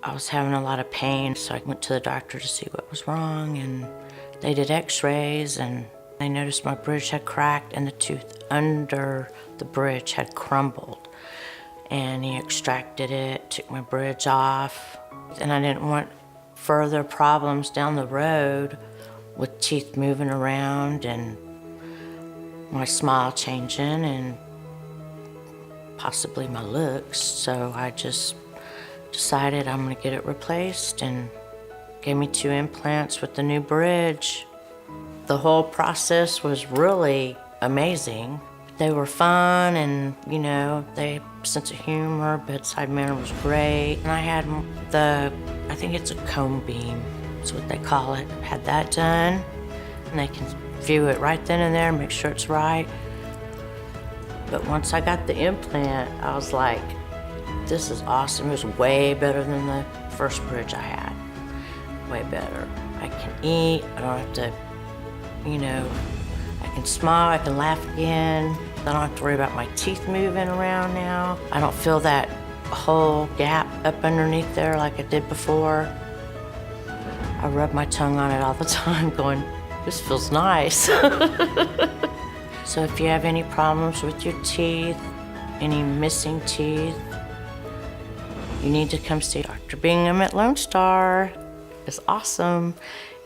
I was having a lot of pain, so I went to the doctor to see what was wrong, and they did x-rays, and they noticed my bridge had cracked and the tooth under the bridge had crumbled. And he extracted it, took my bridge off, and I didn't want further problems down the road with teeth moving around and my smile changing and possibly my looks. So I just decided I'm gonna get it replaced, and gave me 2 implants with the new bridge. The whole process was really amazing. They were fun, and you know, they sense of humor, bedside manner was great. And I had I think it's a cone beam, that's what they call it. Had that done, and they can view it right then and there, make sure it's right. But once I got the implant, I was like, this is awesome. It was way better than the first bridge I had. Way better. I can eat, I don't have to, you know, I can smile, I can laugh again. I don't have to worry about my teeth moving around now. I don't feel that whole gap up underneath there like I did before. I rub my tongue on it all the time going, this feels nice. So if you have any problems with your teeth, any missing teeth, you need to come see Dr. Bingham at Lone Star. It's awesome.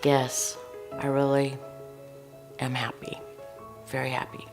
Yes, I really am happy, very happy.